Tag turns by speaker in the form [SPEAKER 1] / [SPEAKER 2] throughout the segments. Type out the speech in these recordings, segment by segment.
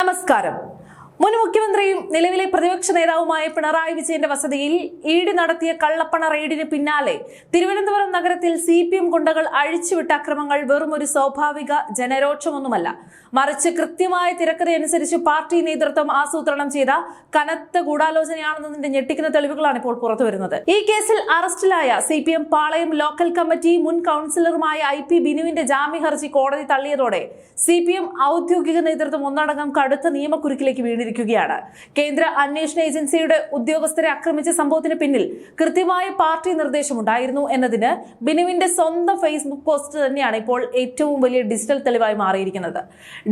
[SPEAKER 1] നമസ്കാരം. മുൻ മുഖ്യമന്ത്രിയും നിലവിലെ പ്രതിപക്ഷ നേതാവുമായ പിണറായി വിജയന്റെ വസതിയിൽ ഇഡി നടത്തിയ കള്ളപ്പണ റെയ്ഡിന് പിന്നാലെ തിരുവനന്തപുരം നഗരത്തിൽ CPM ഗുണ്ടകൾ അഴിച്ചുവിട്ട അക്രമങ്ങൾ വെറും ഒരു സ്വാഭാവിക ജനരോക്ഷമൊന്നുമല്ല, മറിച്ച് കൃത്യമായ തിരക്കഥയനുസരിച്ച് പാർട്ടി നേതൃത്വം ആസൂത്രണം ചെയ്ത കനത്ത ഗൂഢാലോചനയാണെന്നതിന്റെ ഞെട്ടിക്കുന്ന തെളിവുകളാണ് ഇപ്പോൾ പുറത്തുവരുന്നത്. ഈ കേസിൽ അറസ്റ്റിലായ CPM പാളയം ലോക്കൽ കമ്മിറ്റി മുൻ കൗൺസിലറുമായ IP ബിനുവിന്റെ ജാമ്യ ഹർജി കോടതി തള്ളിയതോടെ CPM ഔദ്യോഗിക നേതൃത്വം ഒന്നടങ്കം കടുത്ത നിയമക്കുരുക്കിലേക്ക് വീണിരിക്കുകയാണ്. കേന്ദ്ര അന്വേഷണ ഏജൻസിയുടെ ഉദ്യോഗസ്ഥരെ ആക്രമിച്ച സംഭവത്തിന് പിന്നിൽ കൃത്യമായ പാർട്ടി നിർദ്ദേശമുണ്ടായിരുന്നു എന്നതിന് ബിനുവിന്റെ സ്വന്തം ഫേസ്ബുക്ക് പോസ്റ്റ് തന്നെയാണ് ഇപ്പോൾ ഏറ്റവും വലിയ ഡിജിറ്റൽ തെളിവായി മാറിയിരിക്കുന്നത്.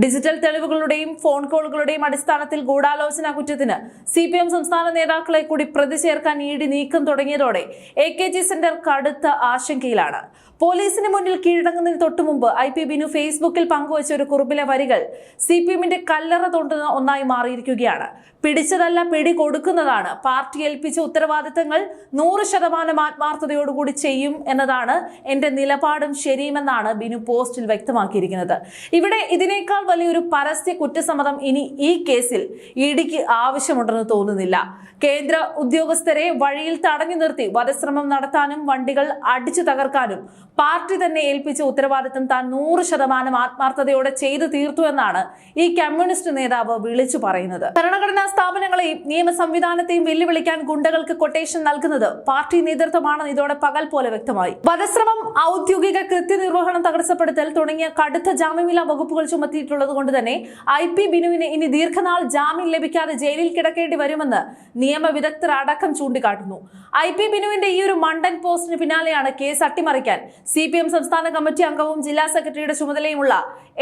[SPEAKER 1] ഡിജിറ്റൽ തെളിവുകളുടെയും ഫോൺ കോളുകളുടെയും അടിസ്ഥാനത്തിൽ ഗൂഢാലോചന കുറ്റത്തിന് CPM സംസ്ഥാന നേതാക്കളെ കൂടി പ്രതി ചേർക്കാൻ ഇഡി നീക്കം തുടങ്ങിയതോടെ AKG സെന്റർ കടുത്ത ആശങ്കയിലാണ്. പോലീസിന് മുന്നിൽ കീഴടങ്ങുന്നതിന് തൊട്ടുമുമ്പ് IP ബിനു ഫേസ്ബുക്കിൽ പങ്കുവച്ച ഒരു കുറിപ്പിലെ വരികൾ CPMന്റെ കല്ലറ തോണ്ടുന്ന ഒന്നായി മാറിയിരിക്കുകയാണ്. പിടിച്ചതല്ല പിടി കൊടുക്കുന്നതാണ്. പാർട്ടി ഏൽപ്പിച്ച ഉത്തരവാദിത്തങ്ങൾ 100% ആത്മാർത്ഥതയോടുകൂടി ചെയ്യും എന്നതാണ് എന്റെ നിലപാടും ശരിയുമെന്നാണ് ബിനു പോസ്റ്റിൽ വ്യക്തമാക്കിയിരിക്കുന്നത്. ഇവിടെ ഇതിനേക്കാൾ വലിയൊരു പരസ്യ കുറ്റസമ്മതം ഇനി ഈ കേസിൽ ഇഡിക്ക് ആവശ്യമുണ്ടെന്ന് തോന്നുന്നില്ല. കേന്ദ്ര ഉദ്യോഗസ്ഥരെ വഴിയിൽ തടഞ്ഞു നിർത്തി വധശ്രമം നടത്താനും വണ്ടികൾ അടിച്ചു തകർക്കാനും പാർട്ടി തന്നെ ഏൽപ്പിച്ച ഉത്തരവാദിത്തം താൻ 100% ആത്മാർത്ഥതയോടെ ചെയ്തു തീർത്തു എന്നാണ് ഈ കമ്മ്യൂണിസ്റ്റ് നേതാവ് വിളിച്ചു പറയുന്നത്. ഭരണഘടനാ സ്ഥാപനങ്ങളെയും നിയമ സംവിധാനത്തെയും വെല്ലുവിളിക്കാൻ ഗുണ്ടകൾക്ക് കൊട്ടേഷൻ നൽകുന്നത് പാർട്ടി നേതൃത്വമാണെന്ന് ഇതോടെ പകൽ പോലെ വ്യക്തമായി. വധശ്രമം, ഔദ്യോഗിക കൃത്യനിർവഹണം തടസ്സപ്പെടുത്തൽ തുടങ്ങിയ കടുത്ത ജാമ്യമില്ലാ വകുപ്പുകൾ ചുമത്തിയിട്ടുള്ളത് കൊണ്ട് തന്നെ IP ബിനുവിന് ഇനി ദീർഘനാൾ ജാമ്യം ലഭിക്കാതെ ജയിലിൽ കിടക്കേണ്ടി വരുമെന്ന് നിയമവിദഗ്ധർ അടക്കം ചൂണ്ടിക്കാട്ടുന്നു. IP ബിനുവിന്റെ ഈ ഒരു മണ്ടൻ പോസ്റ്റിന് പിന്നാലെയാണ് കേസ് അട്ടിമറിക്കാൻ CPM സംസ്ഥാന കമ്മിറ്റി അംഗവും ജില്ലാ സെക്രട്ടറിയുടെ ചുമതലയുമുള്ള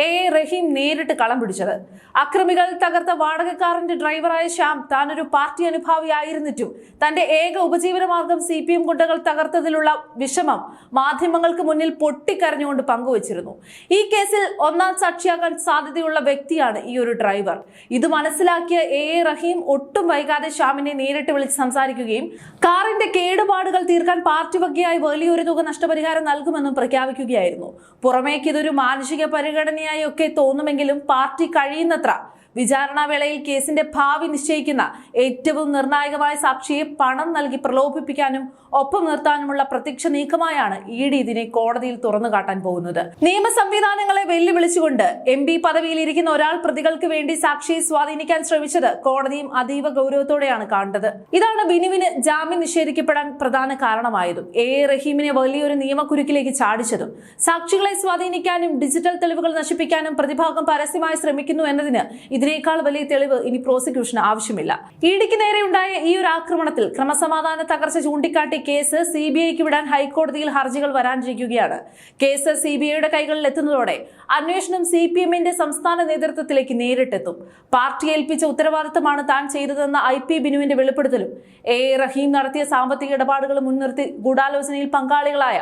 [SPEAKER 1] AA റഹീം നേരിട്ട് കളം പിടിച്ചത്. അക്രമികൾ തകർത്ത വാടകക്കാരന്റെ ഡ്രൈവറായ ശ്യാം താനൊരു പാർട്ടി അനുഭാവിയായിരുന്നിട്ടും തന്റെ ഏക ഉപജീവനമാർഗം CPM ഗുണ്ടകൾ തകർത്തതിലുള്ള വിഷമം മാധ്യമങ്ങൾക്ക് മുന്നിൽ പൊട്ടിക്കരഞ്ഞുകൊണ്ട് പങ്കുവച്ചിരുന്നു. ഈ കേസിൽ ഒന്നാം സാക്ഷിയാകാൻ സാധ്യതയുള്ള വ്യക്തിയാണ് ഈ ഒരു ഡ്രൈവർ. ഇത് മനസ്സിലാക്കിയ AA റഹീം ഒട്ടും വൈകാതെ ശ്യാമിനെ നേരിട്ട് വിളിച്ച് സംസാരിക്കുകയും കാറിന്റെ കേടുപാടുകൾ തീർക്കാൻ പാർട്ടി വകയായി വലിയൊരു തുക നഷ്ടപരിഹാരം നൽകുമെന്നും പ്രഖ്യാപിക്കുകയായിരുന്നു. പുറമേക്ക് ഇതൊരു മാനുഷിക പരിഗണനയായി ഒക്കെ തോന്നുമെങ്കിലും പാർട്ടി കഴിയുന്നത്ര വിചാരണ വേളയിൽ കേസിന്റെ ഭാവി നിശ്ചയിക്കുന്ന ഏറ്റവും നിർണായകമായ സാക്ഷിയെ പണം നൽകി പ്രലോഭിപ്പിക്കാനും ഒപ്പം നിർത്താനുമുള്ള പ്രത്യക്ഷ നീക്കമായാണ് ഇഡി ഇതിനെ കോടതിയിൽ തുറന്നു കാട്ടാൻ പോകുന്നത്. നിയമ സംവിധാനങ്ങളെ വെല്ലുവിളിച്ചുകൊണ്ട് MP പദവിയിൽ ഇരിക്കുന്ന ഒരാൾ പ്രതികൾക്ക് വേണ്ടി സാക്ഷിയെ സ്വാധീനിക്കാൻ ശ്രമിച്ചത് കോടതിയും അതീവ ഗൗരവത്തോടെയാണ് കണ്ടത്. ഇതാണ് ബിനുവിന് ജാമ്യം നിഷേധിക്കപ്പെടാൻ പ്രധാന കാരണമായതും AA റഹീമിനെ വലിയൊരു നിയമക്കുരുക്കിലേക്ക് ചാടിച്ചതും. സാക്ഷികളെ സ്വാധീനിക്കാനും ഡിജിറ്റൽ തെളിവുകൾ നശിപ്പിക്കാനും പ്രതിഭാഗം പരസ്യമായി ശ്രമിക്കുന്നു എന്നതിന് ഇതിനേക്കാൾ വലിയ തെളിവ് ഇനി പ്രോസിക്യൂഷന് ആവശ്യമില്ല. ഇഡിക്ക് നേരെയുണ്ടായ ഈ ഒരു ആക്രമണത്തിൽ ക്രമസമാധാന തകർച്ച ചൂണ്ടിക്കാട്ടി കേസ് CBIക്ക് വിടാൻ ഹൈക്കോടതിയിൽ ഹർജികൾ വരാനിരിക്കുകയാണ്. കേസ് CBIയുടെ കൈകളിൽ എത്തുന്നതോടെ അന്വേഷണം CPMന്റെ സംസ്ഥാന നേതൃത്വത്തിലേക്ക് നേരിട്ടെത്തും. പാർട്ടി ഏൽപ്പിച്ച ഉത്തരവാദിത്തമാണ് താൻ ചെയ്തതെന്ന IP ബിനുവിന്റെ വെളിപ്പെടുത്തലും AA റഹീം നടത്തിയ സാമ്പത്തിക ഇടപാടുകൾ മുൻനിർത്തി ഗൂഢാലോചനയിൽ പങ്കാളികളായ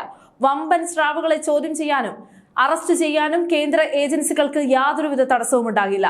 [SPEAKER 1] വമ്പൻ സ്രാവുകളെ ചോദ്യം ചെയ്യാനും അറസ്റ്റ് ചെയ്യാനും കേന്ദ്ര ഏജൻസികൾക്ക് യാതൊരുവിധ തടസ്സവും ഉണ്ടാകില്ല.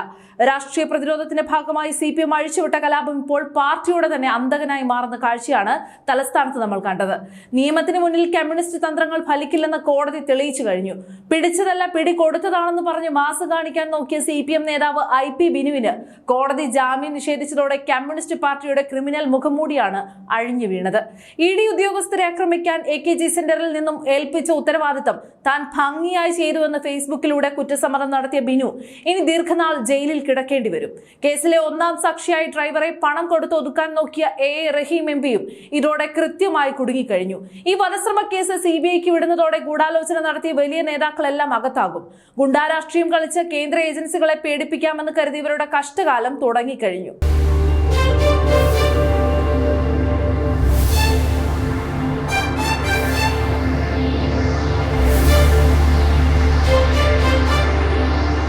[SPEAKER 1] രാഷ്ട്രീയ പ്രതിരോധത്തിന്റെ ഭാഗമായി CPM അഴിച്ചുവിട്ട കലാപം ഇപ്പോൾ പാർട്ടിയുടെ തന്നെ അന്തകനായി മാറുന്ന കാഴ്ചയാണ് തലസ്ഥാനത്ത് നമ്മൾ കണ്ടത്. നിയമത്തിന് മുന്നിൽ കമ്മ്യൂണിസ്റ്റ് തന്ത്രങ്ങൾ ഫലിക്കില്ലെന്ന് കോടതി തെളിയിച്ചു കഴിഞ്ഞു. പിടിച്ചതല്ല പിടി കൊടുത്തതാണെന്ന് പറഞ്ഞ് മാസ് കാണിക്കാൻ നോക്കിയ CPM നേതാവ് IP ബിനുവിന് കോടതി ജാമ്യം നിഷേധിച്ചതോടെ കമ്മ്യൂണിസ്റ്റ് പാർട്ടിയുടെ ക്രിമിനൽ മുഖംമൂടിയാണ് അഴിഞ്ഞു വീണത്. ED ഉദ്യോഗസ്ഥരെ ആക്രമിക്കാൻ AKG സെന്ററിൽ നിന്നും ഏൽപ്പിച്ച ഉത്തരവാദിത്തം താൻ ഭംഗിയായി ചെയ്തുവെന്ന് ഫേസ്ബുക്കിലൂടെ കുറ്റസമ്മതം നടത്തിയ ബിനു ഇനി ദീർഘനാൾ ജയിലിൽ കിടക്കേണ്ടി വരും. കേസിലെ ഒന്നാം സാക്ഷിയായി ഡ്രൈവറെ പണം കൊടുത്ത് ഒതുക്കാൻ നോക്കിയ AA റഹീം MPയും ഇതോടെ കൃത്യമായി കുടുങ്ങിക്കഴിഞ്ഞു. ഈ വധശ്രമ കേസ് CBIക്ക് വിടുന്നതോടെ ഗൂഢാലോചന നടത്തിയ വലിയ നേതാക്കളെല്ലാം അകത്താകും. ഗുണ്ടാരാഷ്ട്രീയം കളിച്ച് കേന്ദ്ര ഏജൻസികളെ പേടിപ്പിക്കാമെന്ന് കരുതിയവരുടെ കഷ്ടകാലം തുടങ്ങിക്കഴിഞ്ഞു.